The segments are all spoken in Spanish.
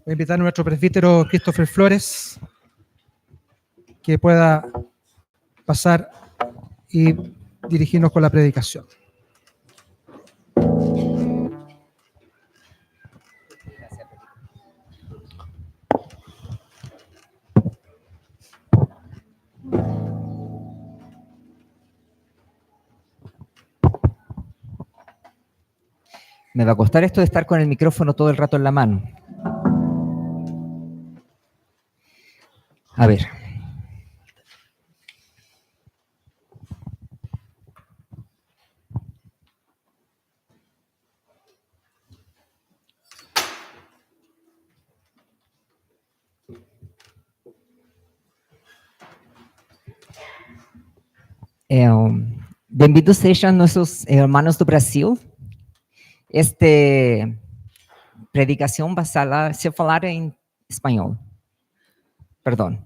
Voy a invitar a nuestro presbítero Christopher Flores que pueda pasar y dirigirnos con la predicación. Me va a costar esto de estar con el micrófono todo el rato en la mano. A ver. Bem-vindos sejam nossos hermanos do Brasil. Esta predicação vai ser falada em espanhol. Perdão.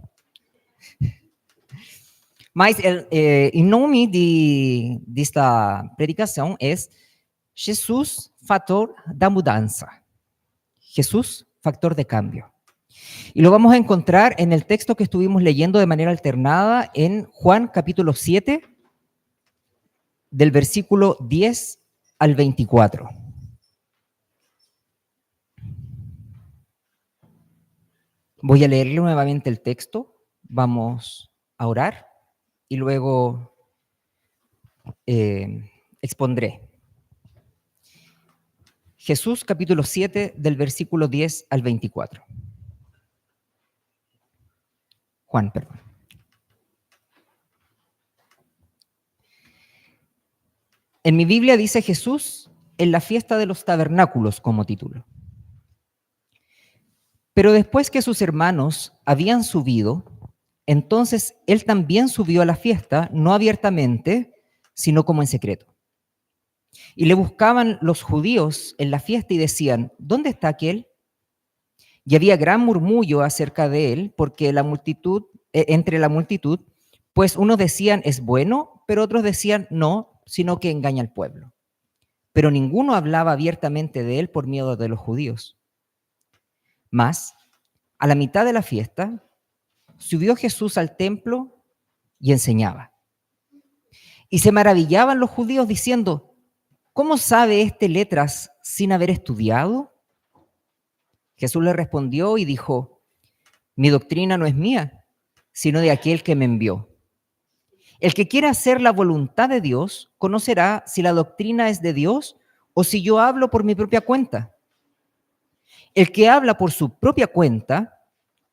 Mas o nome desta predicação é Jesus, fator da mudança. Jesús, factor de cambio. Y lo vamos a encontrar en el texto que estuvimos leyendo de manera alternada en Juan capítulo 7, del versículo 10 al 24. Voy a leerle nuevamente el texto, vamos a orar y luego expondré. Jesús capítulo 7, del versículo 10 al 24. Juan, perdón. En mi Biblia dice Jesús en la fiesta de los tabernáculos como título. Pero después que sus hermanos habían subido, entonces él también subió a la fiesta, no abiertamente, sino como en secreto. Y le buscaban los judíos en la fiesta y decían, ¿dónde está aquel? Y había gran murmullo acerca de él, porque entre la multitud, pues unos decían, es bueno, pero otros decían, no, sino que engaña al pueblo. Pero ninguno hablaba abiertamente de él por miedo de los judíos. Mas, a la mitad de la fiesta, subió Jesús al templo y enseñaba. Y se maravillaban los judíos diciendo, ¿cómo sabe este letras sin haber estudiado? Jesús le respondió y dijo, mi doctrina no es mía, sino de aquel que me envió. El que quiera hacer la voluntad de Dios conocerá si la doctrina es de Dios o si yo hablo por mi propia cuenta. El que habla por su propia cuenta,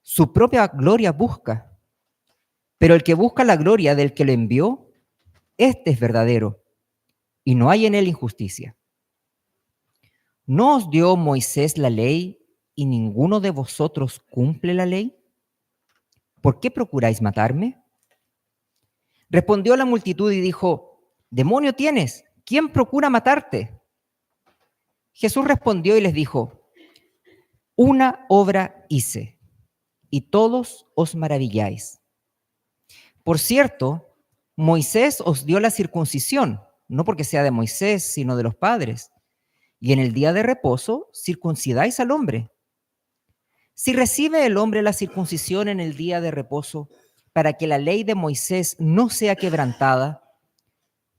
su propia gloria busca. Pero el que busca la gloria del que lo envió, este es verdadero, y no hay en él injusticia. ¿No os dio Moisés la ley y ninguno de vosotros cumple la ley? ¿Por qué procuráis matarme? Respondió la multitud y dijo, demonio tienes, ¿quién procura matarte? Jesús respondió y les dijo, una obra hice, y todos os maravilláis. Por cierto, Moisés os dio la circuncisión, no porque sea de Moisés, sino de los padres. Y en el día de reposo circuncidáis al hombre. Si recibe el hombre la circuncisión en el día de reposo, para que la ley de Moisés no sea quebrantada,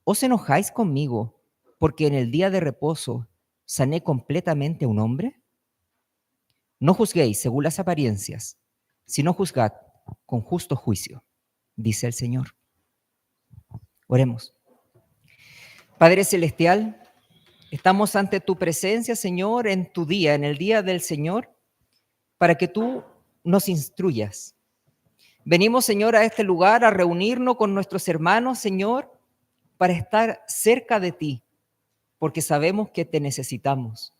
¿os enojáis conmigo porque en el día de reposo sané completamente a un hombre? No juzguéis según las apariencias, sino juzgad con justo juicio, dice el Señor. Oremos. Padre Celestial, estamos ante tu presencia, Señor, en tu día, en el día del Señor, para que tú nos instruyas. Venimos, Señor, a este lugar a reunirnos con nuestros hermanos, Señor, para estar cerca de ti, porque sabemos que te necesitamos.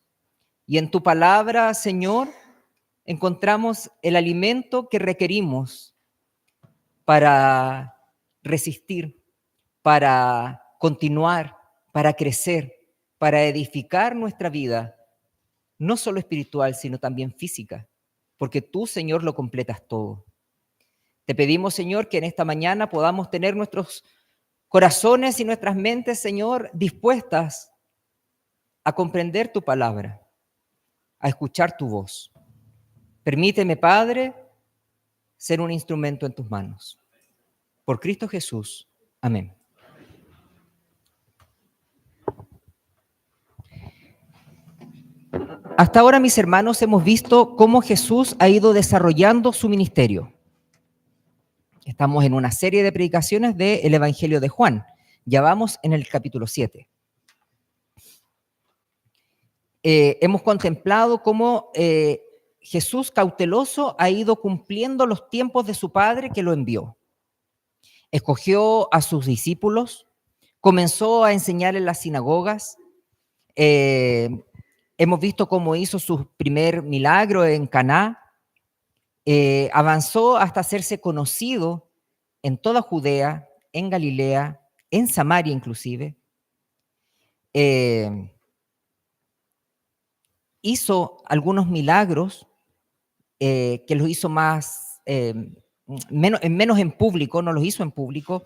Y en tu palabra, Señor, encontramos el alimento que requerimos para resistir, para continuar, para crecer, para edificar nuestra vida, no solo espiritual, sino también física, porque tú, Señor, lo completas todo. Te pedimos, Señor, que en esta mañana podamos tener nuestros corazones y nuestras mentes, Señor, dispuestas a comprender tu palabra, a escuchar tu voz. Permíteme, Padre, ser un instrumento en tus manos. Por Cristo Jesús. Amén. Hasta ahora, mis hermanos, hemos visto cómo Jesús ha ido desarrollando su ministerio. Estamos en una serie de predicaciones del Evangelio de Juan. Ya vamos en el capítulo 7. Hemos contemplado cómo Jesús cauteloso ha ido cumpliendo los tiempos de su Padre que lo envió. Escogió a sus discípulos, comenzó a enseñar en las sinagogas. Hemos visto cómo hizo su primer milagro en Caná. Avanzó hasta hacerse conocido en toda Judea, en Galilea, en Samaria inclusive. Hizo algunos milagros que los hizo menos en público, no los hizo en público.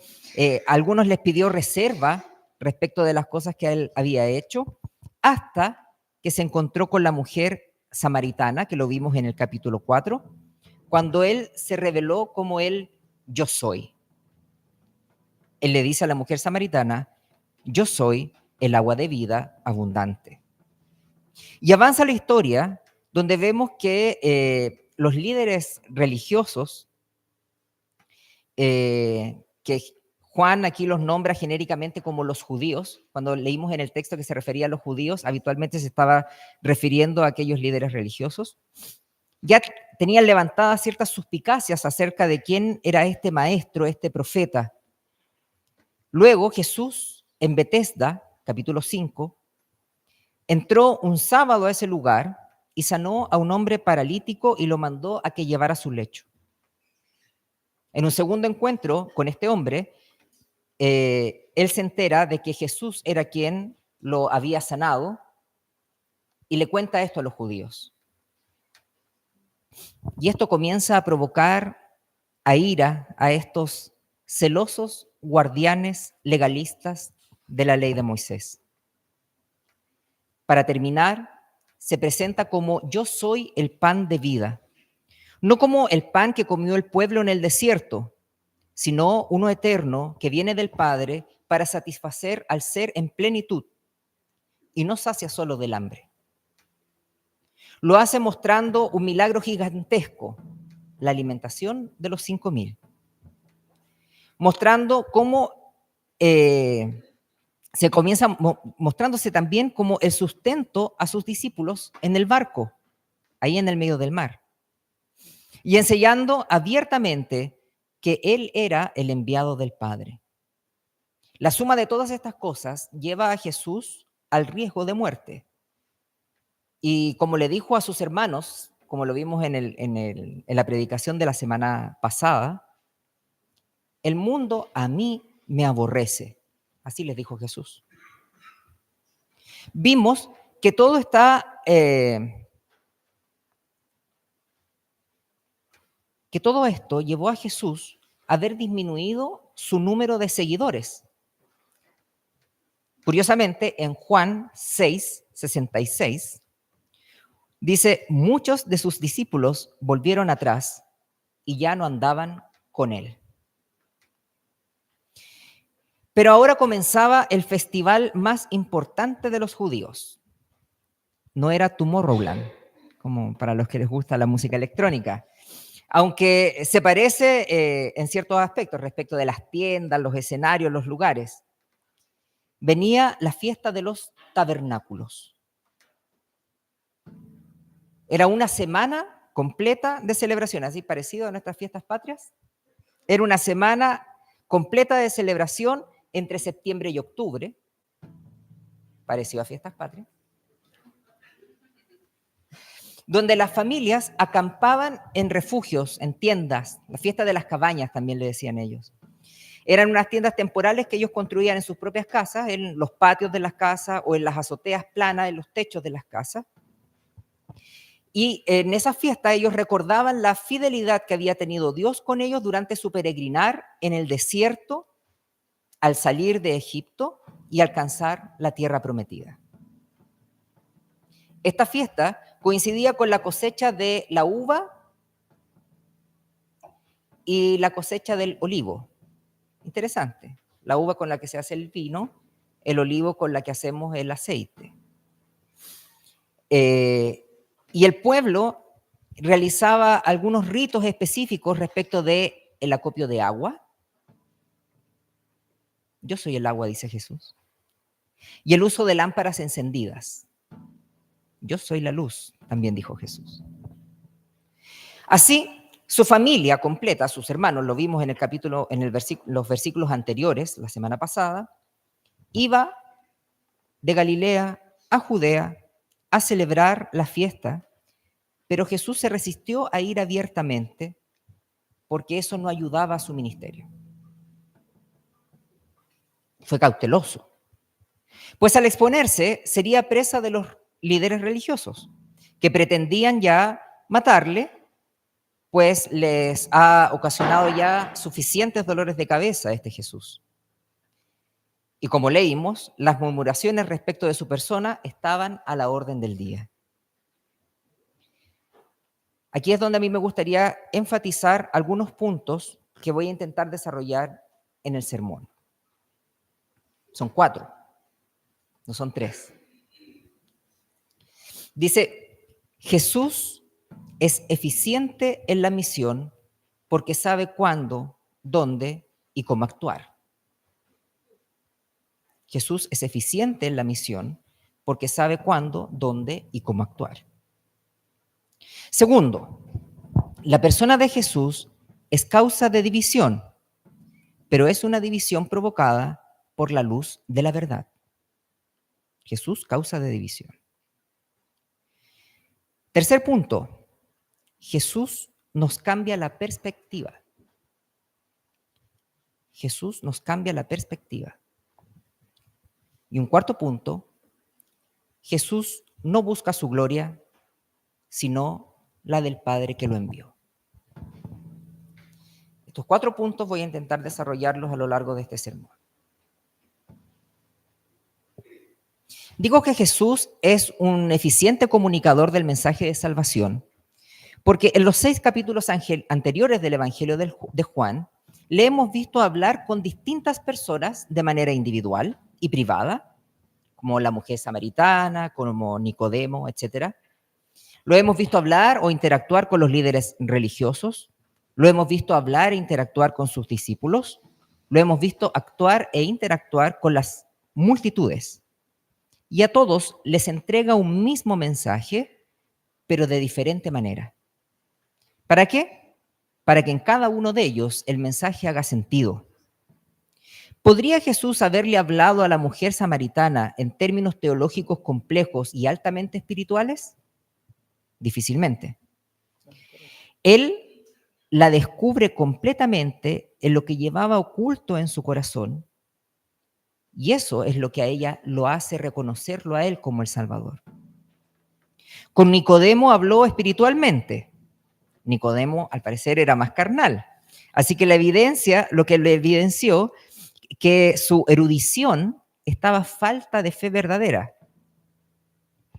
Algunos les pidió reserva respecto de las cosas que él había hecho, hasta que se encontró con la mujer samaritana, que lo vimos en el capítulo 4, cuando él se reveló como el yo soy. Él le dice a la mujer samaritana, yo soy el agua de vida abundante. Y avanza la historia donde vemos que los líderes religiosos, que Juan aquí los nombra genéricamente como los judíos, cuando leímos en el texto que se refería a los judíos, habitualmente se estaba refiriendo a aquellos líderes religiosos, ya tenían levantadas ciertas suspicacias acerca de quién era este maestro, este profeta. Luego Jesús en Betesda, capítulo 5, entró un sábado a ese lugar y sanó a un hombre paralítico y lo mandó a que llevara su lecho. En un segundo encuentro con este hombre, él se entera de que Jesús era quien lo había sanado y le cuenta esto a los judíos. Y esto comienza a provocar a ira a estos celosos guardianes legalistas de la ley de Moisés. Para terminar, se presenta como yo soy el pan de vida, no como el pan que comió el pueblo en el desierto, sino uno eterno que viene del Padre para satisfacer al ser en plenitud y no sacia solo del hambre. Lo hace mostrando un milagro gigantesco, la alimentación de los 5.000, mostrando cómo se comienza mostrándose también como el sustento a sus discípulos en el barco, ahí en el medio del mar, y enseñando abiertamente que él era el enviado del Padre. La suma de todas estas cosas lleva a Jesús al riesgo de muerte. Y como le dijo a sus hermanos, como lo vimos en la predicación de la semana pasada, el mundo a mí me aborrece. Así les dijo Jesús. Vimos que todo está, que todo esto llevó a Jesús a ver disminuido su número de seguidores. Curiosamente, en Juan 6:66, dice, muchos de sus discípulos volvieron atrás y ya no andaban con él. Pero ahora comenzaba el festival más importante de los judíos. No era Tomorrowland, como para los que les gusta la música electrónica, aunque se parece en ciertos aspectos respecto de las tiendas, los escenarios, los lugares. Venía la fiesta de los tabernáculos. Era una semana completa de celebración, así parecido a nuestras fiestas patrias. Era una semana completa de celebración entre septiembre y octubre, parecido a fiestas patrias, donde las familias acampaban en refugios, en tiendas, la fiesta de las cabañas también le decían ellos. Eran unas tiendas temporales que ellos construían en sus propias casas, en los patios de las casas o en las azoteas planas, en los techos de las casas. Y en esa fiesta ellos recordaban la fidelidad que había tenido Dios con ellos durante su peregrinar en el desierto, al salir de Egipto y alcanzar la tierra prometida. Esta fiesta coincidía con la cosecha de la uva y la cosecha del olivo. Interesante. La uva con la que se hace el vino, el olivo con la que hacemos el aceite. Y el pueblo realizaba algunos ritos específicos respecto del acopio de agua. Yo soy el agua, dice Jesús. Y el uso de lámparas encendidas. Yo soy la luz, también dijo Jesús. Así, su familia completa, sus hermanos, lo vimos en el capítulo, los versículos anteriores, la semana pasada, iba de Galilea a Judea a celebrar la fiesta, pero Jesús se resistió a ir abiertamente porque eso no ayudaba a su ministerio. Fue cauteloso, pues al exponerse sería presa de los líderes religiosos que pretendían ya matarle, pues les ha ocasionado ya suficientes dolores de cabeza a este Jesús. Y como leímos, las murmuraciones respecto de su persona estaban a la orden del día. Aquí es donde a mí me gustaría enfatizar algunos puntos que voy a intentar desarrollar en el sermón. Son 4, no son 3. Dice, Jesús es eficiente en la misión porque sabe cuándo, dónde y cómo actuar. Jesús es eficiente en la misión porque sabe cuándo, dónde y cómo actuar. Segundo, la persona de Jesús es causa de división, pero es una división provocada por la luz de la verdad. Jesús, causa de división. Tercer punto, Jesús nos cambia la perspectiva. Jesús nos cambia la perspectiva. Y un cuarto punto, Jesús no busca su gloria, sino la del Padre que lo envió. Estos 4 puntos voy a intentar desarrollarlos a lo largo de este sermón. Digo que Jesús es un eficiente comunicador del mensaje de salvación, porque en los 6 capítulos anteriores del Evangelio de Juan, le hemos visto hablar con distintas personas de manera individual y privada, como la mujer samaritana, como Nicodemo, etc. Lo hemos visto hablar o interactuar con los líderes religiosos, lo hemos visto hablar e interactuar con sus discípulos, lo hemos visto actuar e interactuar con las multitudes. Y a todos les entrega un mismo mensaje, pero de diferente manera. ¿Para qué? Para que en cada uno de ellos el mensaje haga sentido. ¿Podría Jesús haberle hablado a la mujer samaritana en términos teológicos complejos y altamente espirituales? Difícilmente. Él la descubre completamente en lo que llevaba oculto en su corazón, y eso es lo que a ella lo hace reconocerlo a él como el Salvador. Con Nicodemo habló espiritualmente. Nicodemo, al parecer, era más carnal. Así que lo que le evidenció, que su erudición estaba falta de fe verdadera,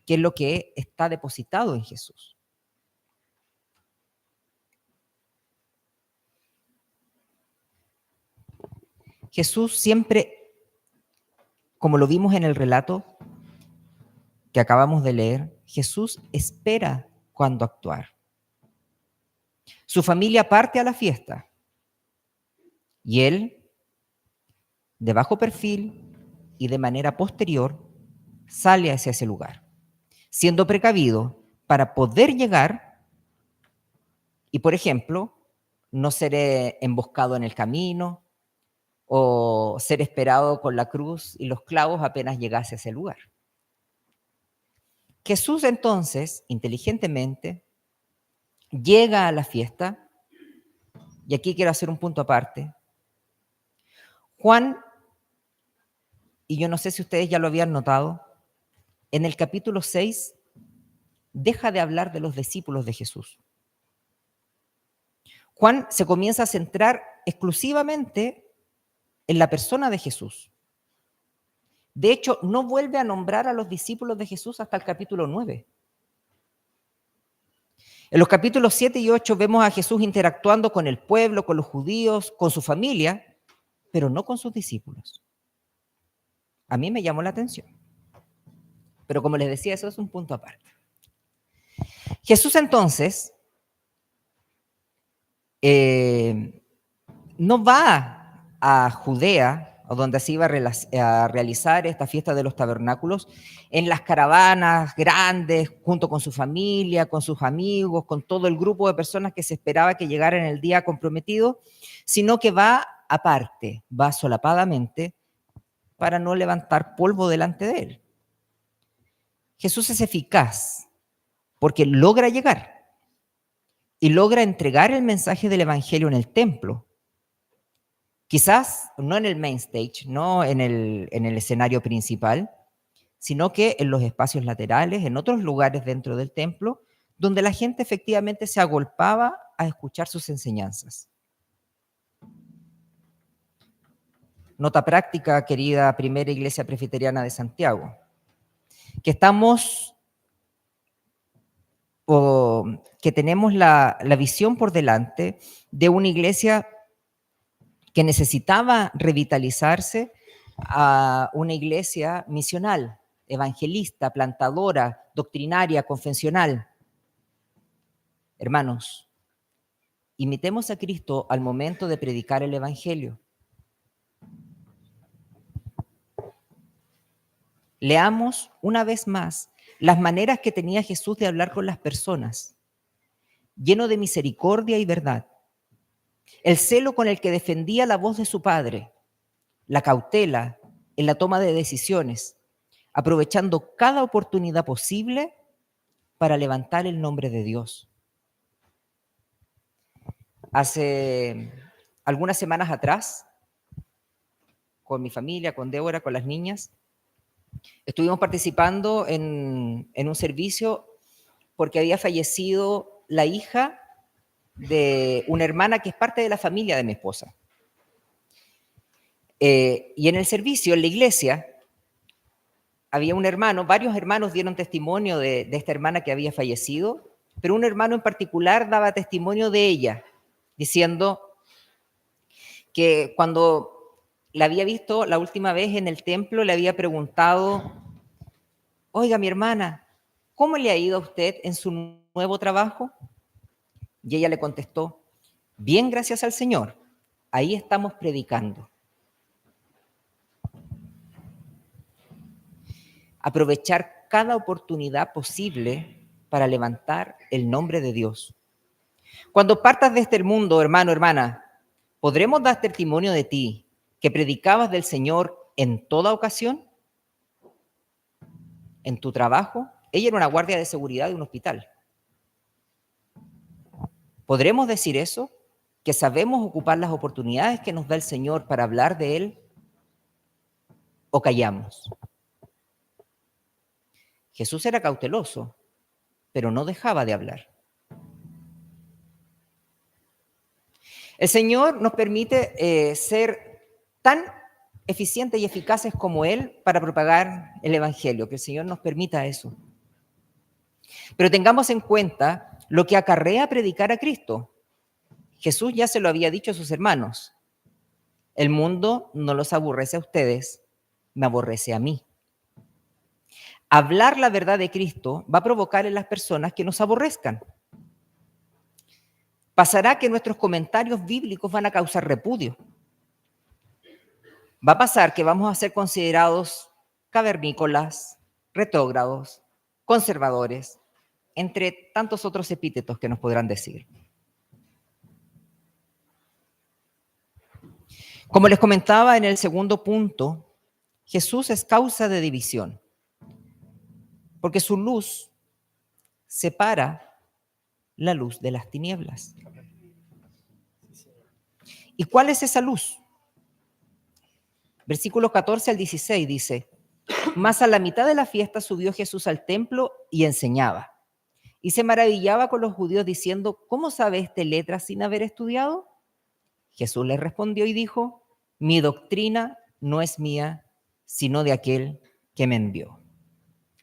que es lo que está depositado en Jesús. Jesús siempre, como lo vimos en el relato que acabamos de leer, Jesús espera cuándo actuar. Su familia parte a la fiesta y él, de bajo perfil y de manera posterior, sale hacia ese lugar, siendo precavido para poder llegar y, por ejemplo, no ser emboscado en el camino o ser esperado con la cruz y los clavos apenas llegase a ese lugar. Jesús entonces, inteligentemente, llega a la fiesta, y aquí quiero hacer un punto aparte. Juan, y yo no sé si ustedes ya lo habían notado, en el capítulo 6 deja de hablar de los discípulos de Jesús. Juan se comienza a centrar exclusivamente en la persona de Jesús. De hecho, no vuelve a nombrar a los discípulos de Jesús hasta el capítulo 9. En los capítulos 7 y 8 vemos a Jesús interactuando con el pueblo, con los judíos, con su familia, pero no con sus discípulos. A mí me llamó la atención. Pero como les decía, eso es un punto aparte. Jesús entonces no va a Judea, o donde se iba a realizar esta fiesta de los tabernáculos, en las caravanas grandes, junto con su familia, con sus amigos, con todo el grupo de personas que se esperaba que llegaran el día comprometido, sino que va aparte, va solapadamente, para no levantar polvo delante de él. Jesús es eficaz porque logra llegar y logra entregar el mensaje del Evangelio en el templo. Quizás no en el main stage, no en el escenario principal, sino que en los espacios laterales, en otros lugares dentro del templo, donde la gente efectivamente se agolpaba a escuchar sus enseñanzas. Nota práctica, querida Primera Iglesia Presbiteriana de Santiago, que que tenemos la visión por delante de una iglesia que necesitaba revitalizarse a una iglesia misional, evangelista, plantadora, doctrinaria, confesional. Hermanos, imitemos a Cristo al momento de predicar el evangelio. Leamos una vez más las maneras que tenía Jesús de hablar con las personas, lleno de misericordia y verdad. El celo con el que defendía la voz de su Padre, la cautela en la toma de decisiones, aprovechando cada oportunidad posible para levantar el nombre de Dios. Hace algunas semanas atrás, con mi familia, con Débora, con las niñas, estuvimos participando en un servicio porque había fallecido la hija de una hermana que es parte de la familia de mi esposa. Y en el servicio, en la iglesia, había un hermano, varios hermanos dieron testimonio de esta hermana que había fallecido, pero un hermano en particular daba testimonio de ella, diciendo que cuando la había visto la última vez en el templo, le había preguntado: oiga, mi hermana, ¿cómo le ha ido a usted en su nuevo trabajo? Y ella le contestó: bien, gracias al Señor, ahí estamos predicando. Aprovechar cada oportunidad posible para levantar el nombre de Dios. Cuando partas de este mundo, hermano, hermana, ¿podremos dar testimonio de ti que predicabas del Señor en toda ocasión? ¿En tu trabajo? Ella era una guardia de seguridad de un hospital. ¿Podremos decir eso? ¿Que sabemos ocupar las oportunidades que nos da el Señor para hablar de Él? ¿O callamos? Jesús era cauteloso, pero no dejaba de hablar. El Señor nos permite ser tan eficientes y eficaces como Él para propagar el Evangelio, que el Señor nos permita eso. Pero tengamos en cuenta lo que acarrea predicar a Cristo. Jesús ya se lo había dicho a sus hermanos: el mundo no los aborrece a ustedes, me aborrece a mí. Hablar la verdad de Cristo va a provocar en las personas que nos aborrezcan. Pasará que nuestros comentarios bíblicos van a causar repudio. Va a pasar que vamos a ser considerados cavernícolas, retrógrados, conservadores, entre tantos otros epítetos que nos podrán decir. Como les comentaba en el segundo punto, Jesús es causa de división, porque su luz separa la luz de las tinieblas. ¿Y cuál es esa luz? Versículos 14 al 16 dice: mas a la mitad de la fiesta subió Jesús al templo y enseñaba. Y se maravillaba con los judíos diciendo: ¿cómo sabe este letras sin haber estudiado? Jesús les respondió y dijo: mi doctrina no es mía, sino de aquel que me envió.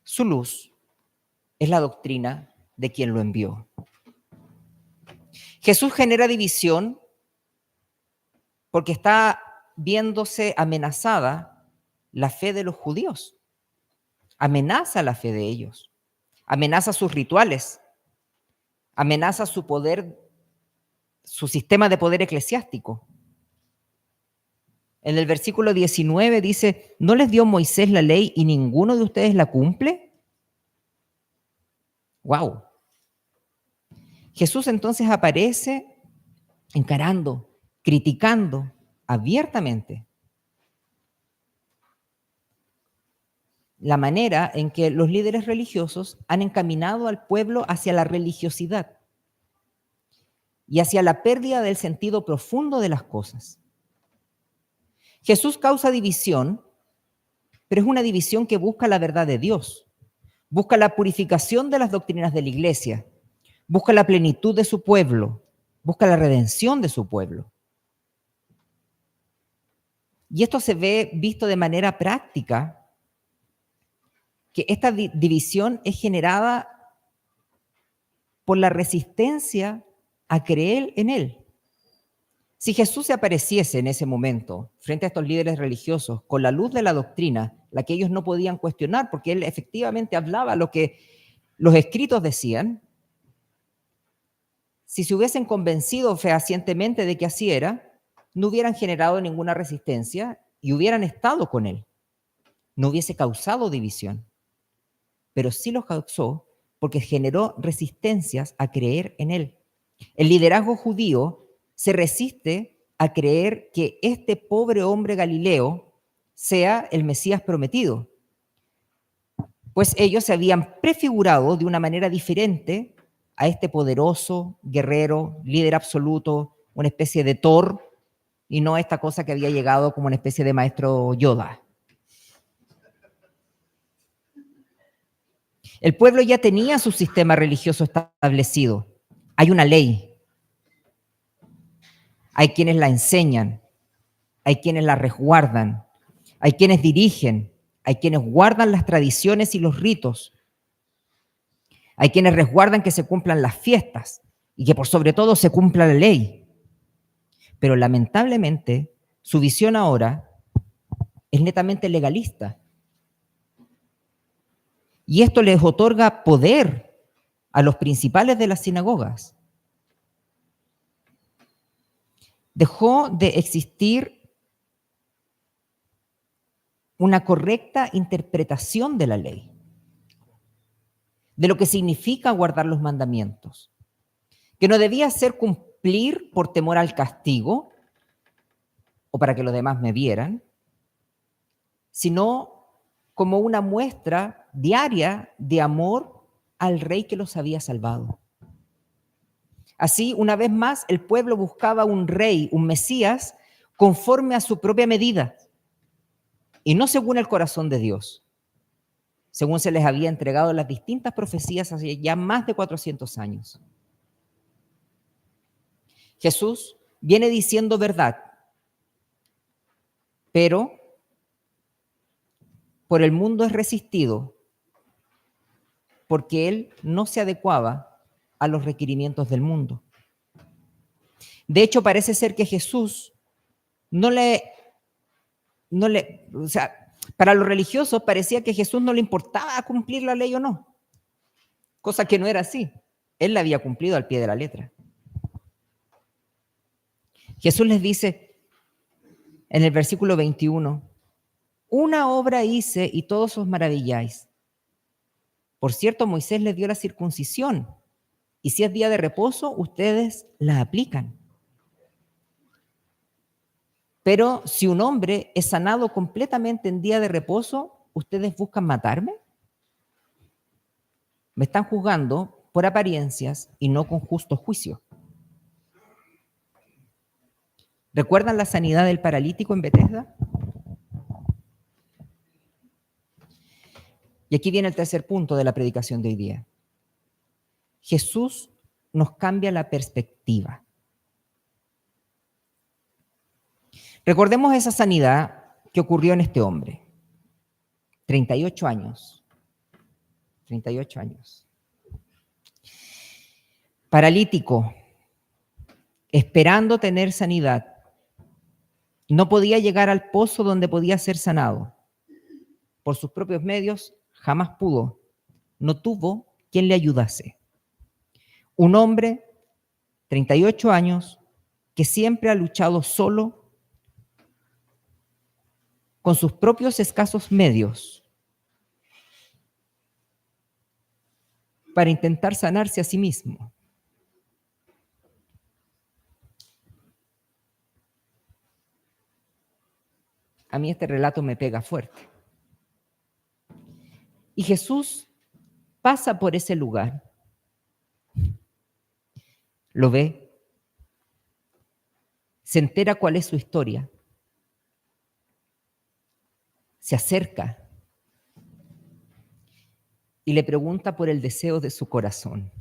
Su luz es la doctrina de quien lo envió. Jesús genera división porque está viéndose amenazada la fe de los judíos. Amenaza la fe de ellos, amenaza sus rituales, amenaza su poder, su sistema de poder eclesiástico. En el versículo 19 dice, ¿no les dio Moisés la ley y ninguno de ustedes la cumple? ¡Wow! Jesús entonces aparece encarando, criticando abiertamente la manera en que los líderes religiosos han encaminado al pueblo hacia la religiosidad y hacia la pérdida del sentido profundo de las cosas. Jesús causa división, pero es una división que busca la verdad de Dios, busca la purificación de las doctrinas de la iglesia, busca la plenitud de su pueblo, busca la redención de su pueblo. Y esto se ve visto de manera práctica, que esta división es generada por la resistencia a creer en Él. Si Jesús se apareciese en ese momento frente a estos líderes religiosos con la luz de la doctrina, la que ellos no podían cuestionar, porque Él efectivamente hablaba lo que los escritos decían, si se hubiesen convencido fehacientemente de que así era, no hubieran generado ninguna resistencia y hubieran estado con Él. No hubiese causado división, pero sí los causó porque generó resistencias a creer en Él. El liderazgo judío se resiste a creer que este pobre hombre galileo sea el Mesías prometido, pues ellos se habían prefigurado de una manera diferente a este poderoso guerrero, líder absoluto, una especie de Thor, y no esta cosa que había llegado como una especie de maestro Yoda. El pueblo ya tenía su sistema religioso establecido. Hay una ley. Hay quienes la enseñan, hay quienes la resguardan, hay quienes dirigen, hay quienes guardan las tradiciones y los ritos, hay quienes resguardan que se cumplan las fiestas y que por sobre todo se cumpla la ley. Pero lamentablemente su visión ahora es netamente legalista. Y esto les otorga poder a los principales de las sinagogas. Dejó de existir una correcta interpretación de la ley, de lo que significa guardar los mandamientos, que no debía ser cumplir por temor al castigo o para que los demás me vieran, sino como una muestra diaria de amor al rey que los había salvado. Así, una vez más, el pueblo buscaba un rey, un Mesías, conforme a su propia medida y no según el corazón de Dios, según se les había entregado las distintas profecías hace ya más de 400 años. Jesús viene diciendo verdad, pero por el mundo es resistido porque él no se adecuaba a los requerimientos del mundo. De hecho, parece ser que Jesús o sea, para los religiosos parecía que a Jesús no le importaba cumplir la ley o no, cosa que no era así. Él la había cumplido al pie de la letra. Jesús les dice en el versículo 21, una obra hice y todos os maravilláis. Por cierto, Moisés les dio la circuncisión y si es día de reposo, ustedes la aplican. Pero si un hombre es sanado completamente en día de reposo, ¿ustedes buscan matarme? Me están juzgando por apariencias y no con justo juicio. ¿Recuerdan la sanidad del paralítico en Betesda? Y aquí viene el tercer punto de la predicación de hoy día. Jesús nos cambia la perspectiva. Recordemos esa sanidad que ocurrió en este hombre. 38 años. 38 años. Paralítico, esperando tener sanidad. No podía llegar al pozo donde podía ser sanado. Por sus propios medios, jamás pudo. No tuvo quien le ayudase. Un hombre, 38 años, que siempre ha luchado solo con sus propios escasos medios para intentar sanarse a sí mismo. A mí este relato me pega fuerte. Y Jesús pasa por ese lugar, lo ve, se entera cuál es su historia, se acerca y le pregunta por el deseo de su corazón.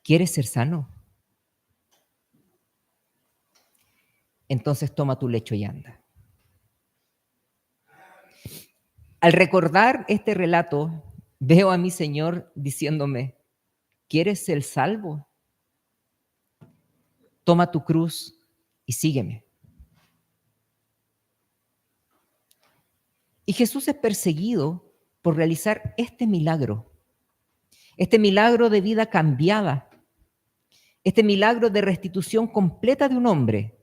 ¿Quieres ser sano? Entonces toma tu lecho y anda. Al recordar este relato, veo a mi Señor diciéndome, ¿quieres ser salvo? Toma tu cruz y sígueme. Y Jesús es perseguido por realizar este milagro de vida cambiada, este milagro de restitución completa de un hombre,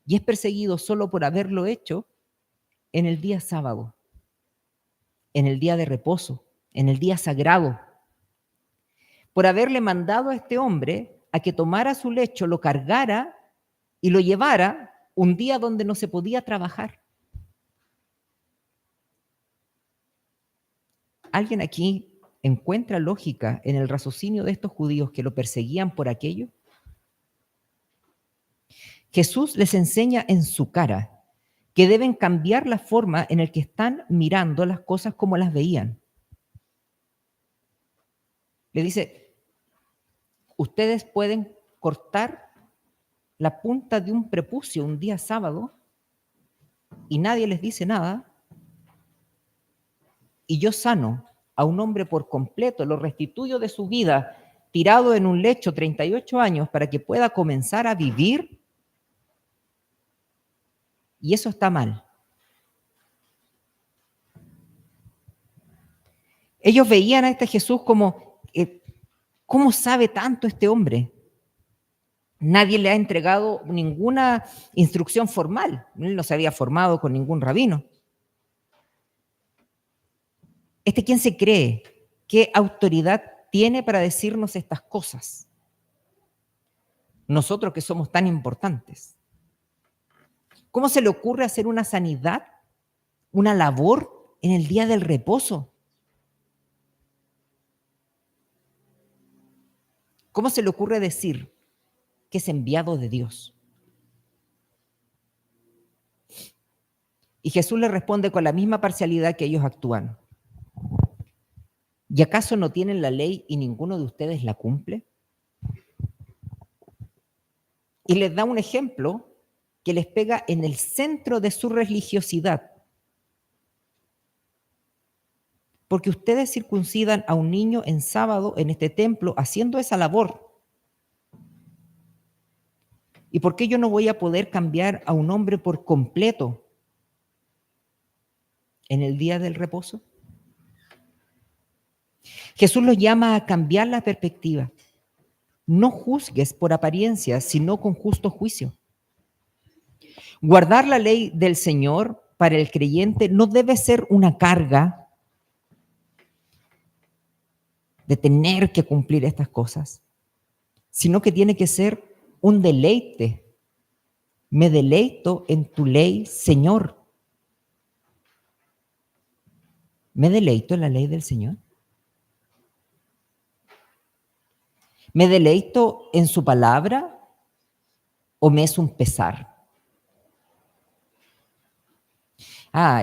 y es perseguido solo por haberlo hecho en el día sábado, en el día de reposo, en el día sagrado, por haberle mandado a este hombre a que tomara su lecho, lo cargara y lo llevara un día donde no se podía trabajar. ¿Alguien aquí encuentra lógica en el raciocinio de estos judíos que lo perseguían por aquello? Jesús les enseña en su cara que deben cambiar la forma en la que están mirando las cosas como las veían. Le dice, ustedes pueden cortar la punta de un prepucio un día sábado y nadie les dice nada, y yo sano a un hombre por completo, lo restituyo de su vida, tirado en un lecho 38 años para que pueda comenzar a vivir, y eso está mal. Ellos veían a este Jesús como, ¿cómo sabe tanto este hombre? Nadie le ha entregado ninguna instrucción formal. Él no se había formado con ningún rabino. ¿Quién se cree? ¿Qué autoridad tiene para decirnos estas cosas? Nosotros que somos tan importantes. ¿Cómo se le ocurre hacer una sanidad, una labor en el día del reposo? ¿Cómo se le ocurre decir que es enviado de Dios? Y Jesús le responde con la misma parcialidad que ellos actúan. ¿Y acaso no tienen la ley y ninguno de ustedes la cumple? Y les da un ejemplo que les pega en el centro de su religiosidad. Porque ustedes circuncidan a un niño en sábado en este templo haciendo esa labor. ¿Y por qué yo no voy a poder cambiar a un hombre por completo en el día del reposo? Jesús los llama a cambiar la perspectiva. No juzgues por apariencia, sino con justo juicio. Guardar la ley del Señor para el creyente no debe ser una carga de tener que cumplir estas cosas, sino que tiene que ser un deleite. Me deleito en tu ley, Señor. ¿Me deleito en la ley del Señor? ¿Me deleito en su palabra o me es un pesar?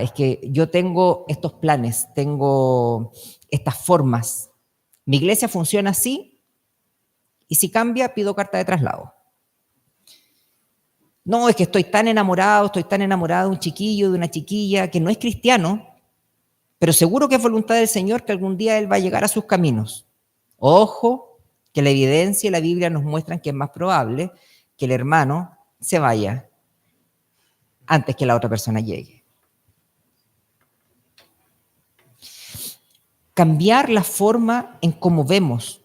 Es que yo tengo estos planes, tengo estas formas. Mi iglesia funciona así y si cambia pido carta de traslado. No, es que estoy tan enamorado de un chiquillo, de una chiquilla que no es cristiano, pero seguro que es voluntad del Señor que algún día Él va a llegar a sus caminos. Ojo, que la evidencia y la Biblia nos muestran que es más probable que el hermano se vaya antes que la otra persona llegue. Cambiar la forma en cómo vemos.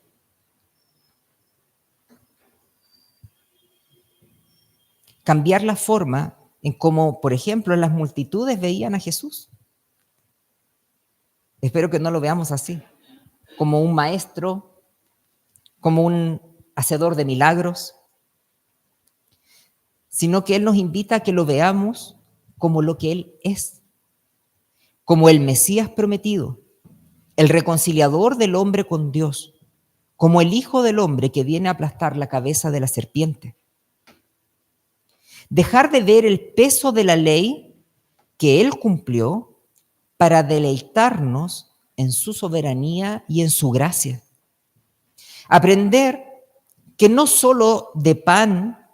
Cambiar la forma en cómo, por ejemplo, las multitudes veían a Jesús. Espero que no lo veamos así, como un maestro, como un hacedor de milagros, sino que Él nos invita a que lo veamos como lo que Él es, como el Mesías prometido, el reconciliador del hombre con Dios, como el Hijo del Hombre que viene a aplastar la cabeza de la serpiente. Dejar de ver el peso de la ley que Él cumplió para deleitarnos en su soberanía y en su gracia. Aprender que no solo de pan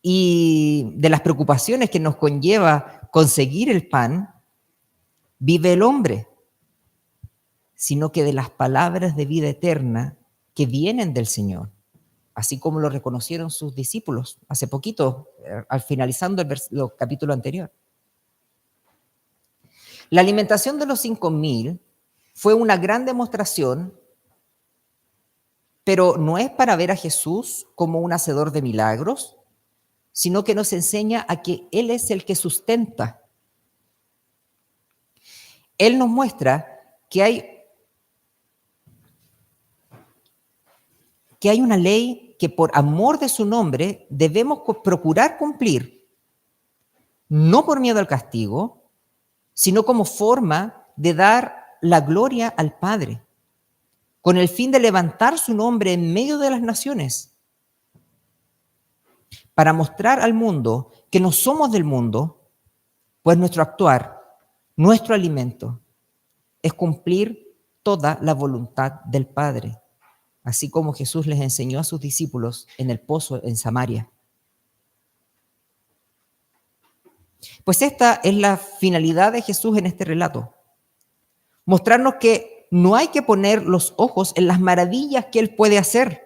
y de las preocupaciones que nos conlleva conseguir el pan, vive el hombre, sino que de las palabras de vida eterna que vienen del Señor, así como lo reconocieron sus discípulos hace poquito, al finalizando el capítulo anterior. La alimentación de los 5.000 fue una gran demostración, pero no es para ver a Jesús como un hacedor de milagros, sino que nos enseña a que Él es el que sustenta. Él nos muestra que hay una ley que por amor de su nombre debemos procurar cumplir, no por miedo al castigo, sino como forma de dar la gloria al Padre, con el fin de levantar su nombre en medio de las naciones, para mostrar al mundo que no somos del mundo, pues nuestro actuar, nuestro alimento, es cumplir toda la voluntad del Padre, así como Jesús les enseñó a sus discípulos en el pozo en Samaria. Pues esta es la finalidad de Jesús en este relato. Mostrarnos que no hay que poner los ojos en las maravillas que Él puede hacer,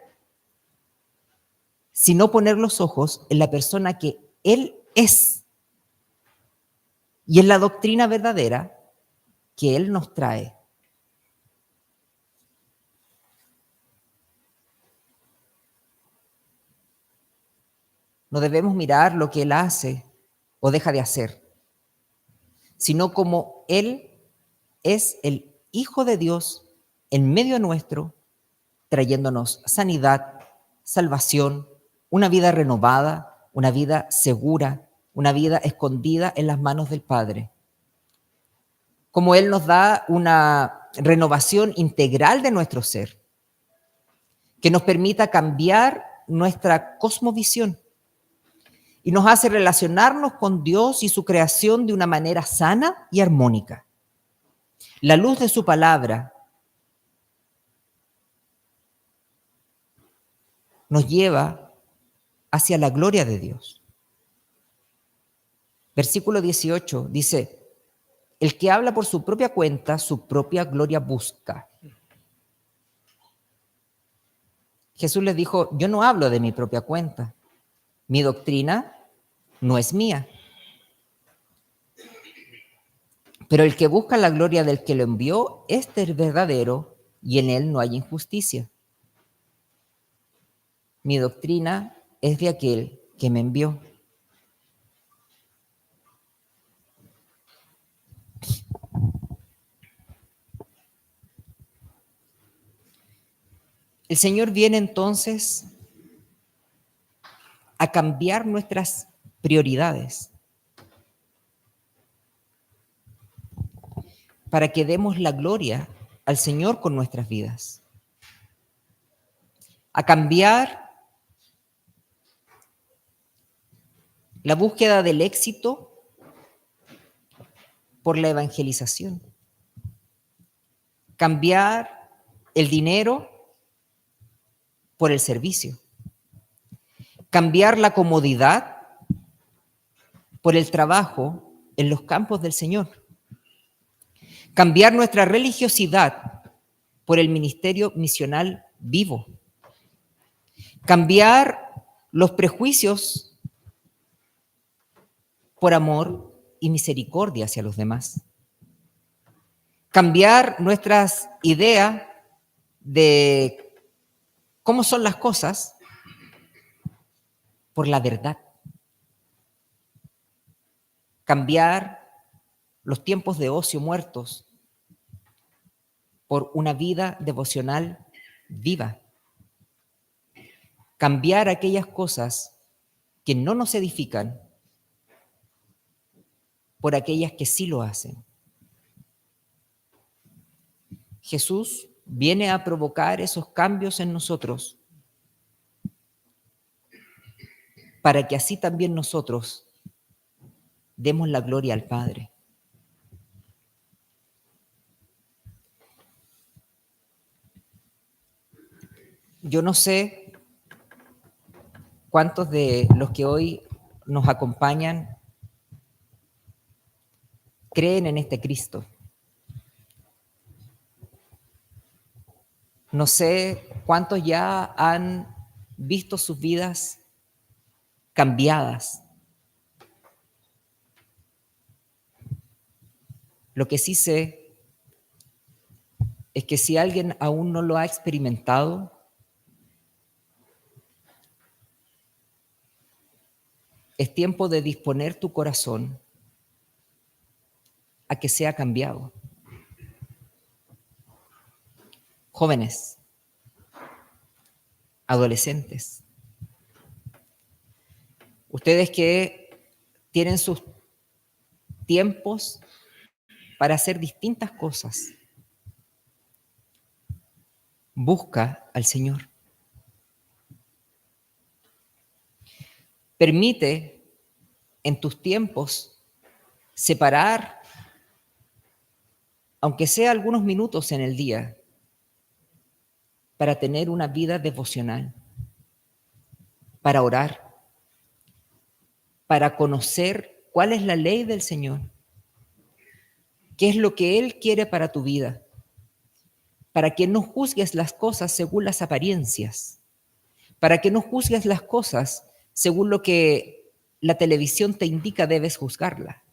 sino poner los ojos en la persona que Él es y en la doctrina verdadera que Él nos trae. No debemos mirar lo que Él hace o deja de hacer, sino como Él es el Hijo de Dios en medio nuestro, trayéndonos sanidad, salvación, una vida renovada, una vida segura, una vida escondida en las manos del Padre. Como Él nos da una renovación integral de nuestro ser, que nos permita cambiar nuestra cosmovisión y nos hace relacionarnos con Dios y su creación de una manera sana y armónica. La luz de su palabra nos lleva hacia la gloria de Dios. Versículo 18 dice: el que habla por su propia cuenta, su propia gloria busca. Jesús les dijo: yo no hablo de mi propia cuenta. Mi doctrina no es mía. Pero el que busca la gloria del que lo envió, este es verdadero y en él no hay injusticia. Mi doctrina es de aquel que me envió. El Señor viene entonces a cambiar nuestras prioridades para que demos la gloria al Señor con nuestras vidas. A cambiar la búsqueda del éxito por la evangelización. Cambiar el dinero por el servicio. Cambiar la comodidad por el trabajo en los campos del Señor. Cambiar nuestra religiosidad por el ministerio misional vivo. Cambiar los prejuicios por amor y misericordia hacia los demás. Cambiar nuestras ideas de cómo son las cosas por la verdad. Cambiar los tiempos de ocio muertos por una vida devocional viva. Cambiar aquellas cosas que no nos edifican por aquellas que sí lo hacen. Jesús viene a provocar esos cambios en nosotros para que así también nosotros demos la gloria al Padre. Yo no sé cuántos de los que hoy nos acompañan creen en este Cristo. No sé cuántos ya han visto sus vidas cambiadas. Lo que sí sé es que si alguien aún no lo ha experimentado, es tiempo de disponer tu corazón a que sea cambiado. Jóvenes, adolescentes, ustedes que tienen sus tiempos para hacer distintas cosas, busca al Señor. Permite en tus tiempos separar, aunque sea algunos minutos en el día, para tener una vida devocional, para orar, para conocer cuál es la ley del Señor, qué es lo que Él quiere para tu vida, para que no juzgues las cosas según las apariencias, para que no juzgues las cosas según lo que la televisión te indica debes juzgarla,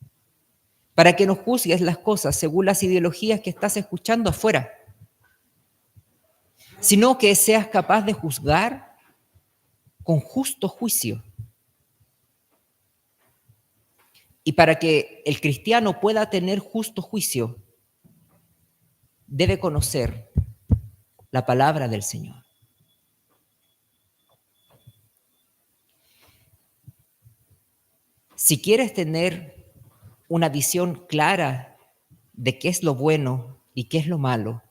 para que no juzgues las cosas según las ideologías que estás escuchando afuera, sino que seas capaz de juzgar con justo juicio. Y para que el cristiano pueda tener justo juicio, debe conocer la palabra del Señor. Si quieres tener una visión clara de qué es lo bueno y qué es lo malo,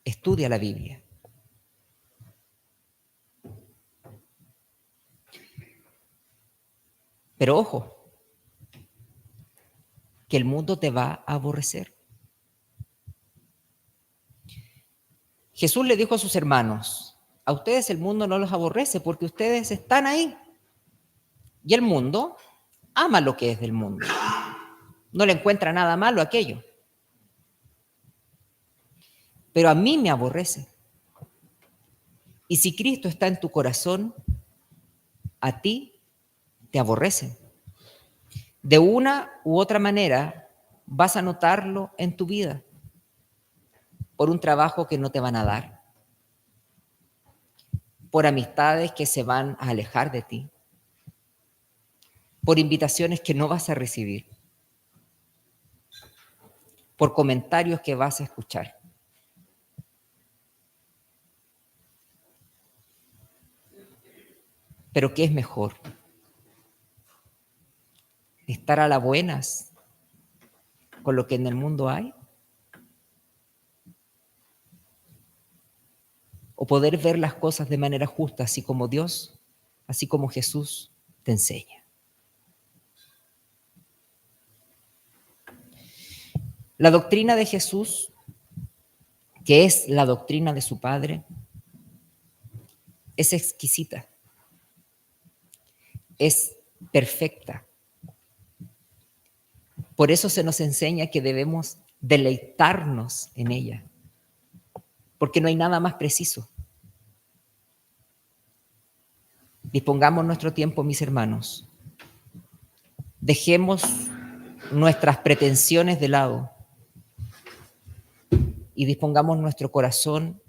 estudia la Biblia. Pero ojo, que el mundo te va a aborrecer. Jesús le dijo a sus hermanos, a ustedes el mundo no los aborrece porque ustedes están ahí. Y el mundo ama lo que es del mundo. No le encuentra nada malo a aquello. Pero a mí me aborrece. Y si Cristo está en tu corazón, a ti te aborrecen. De una u otra manera vas a notarlo en tu vida por un trabajo que no te van a dar, por amistades que se van a alejar de ti, por invitaciones que no vas a recibir, por comentarios que vas a escuchar. Pero ¿qué es mejor? ¿Estar a las buenas con lo que en el mundo hay? ¿O poder ver las cosas de manera justa, así como Dios, así como Jesús te enseña? La doctrina de Jesús, que es la doctrina de su Padre, es exquisita, es perfecta. Por eso se nos enseña que debemos deleitarnos en ella, porque no hay nada más preciso. Dispongamos nuestro tiempo, mis hermanos. Dejemos nuestras pretensiones de lado y dispongamos nuestro corazón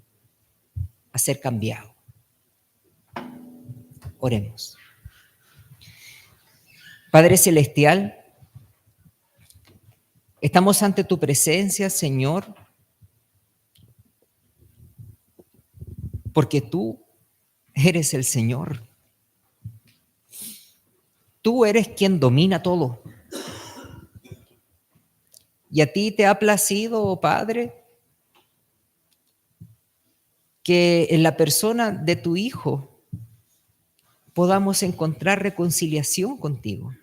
a ser cambiado. Oremos. Padre Celestial, estamos ante tu presencia, Señor, porque tú eres el Señor. Tú eres quien domina todo. Y a ti te ha placido, oh Padre, que en la persona de tu Hijo podamos encontrar reconciliación contigo.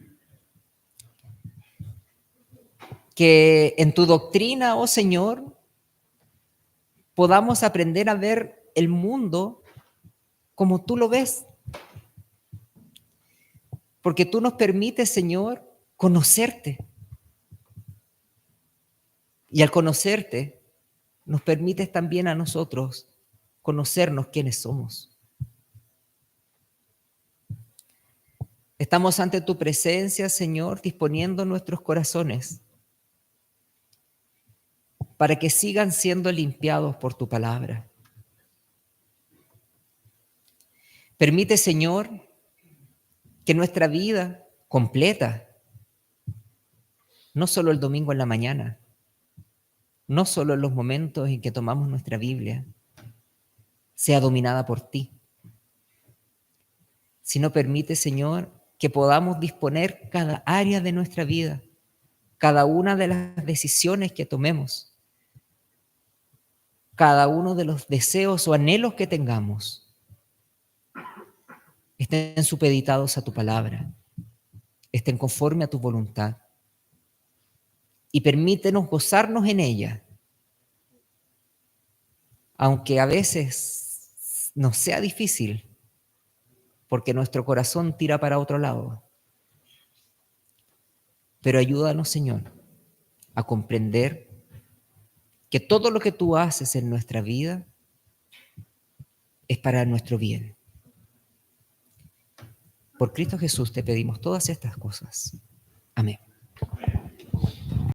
Que en tu doctrina, oh Señor, podamos aprender a ver el mundo como tú lo ves. Porque tú nos permites, Señor, conocerte. Y al conocerte, nos permites también a nosotros conocernos quiénes somos. Estamos ante tu presencia, Señor, disponiendo nuestros corazones para que sigan siendo limpiados por tu palabra. Permite, Señor, que nuestra vida completa, no solo el domingo en la mañana, no solo en los momentos en que tomamos nuestra Biblia, sea dominada por ti, sino permite, Señor, que podamos disponer cada área de nuestra vida, cada una de las decisiones que tomemos, cada uno de los deseos o anhelos que tengamos, estén supeditados a tu palabra, estén conforme a tu voluntad, y permítenos gozarnos en ella, aunque a veces nos sea difícil, porque nuestro corazón tira para otro lado. Pero ayúdanos, Señor, a comprender que todo lo que tú haces en nuestra vida es para nuestro bien. Por Cristo Jesús te pedimos todas estas cosas. Amén.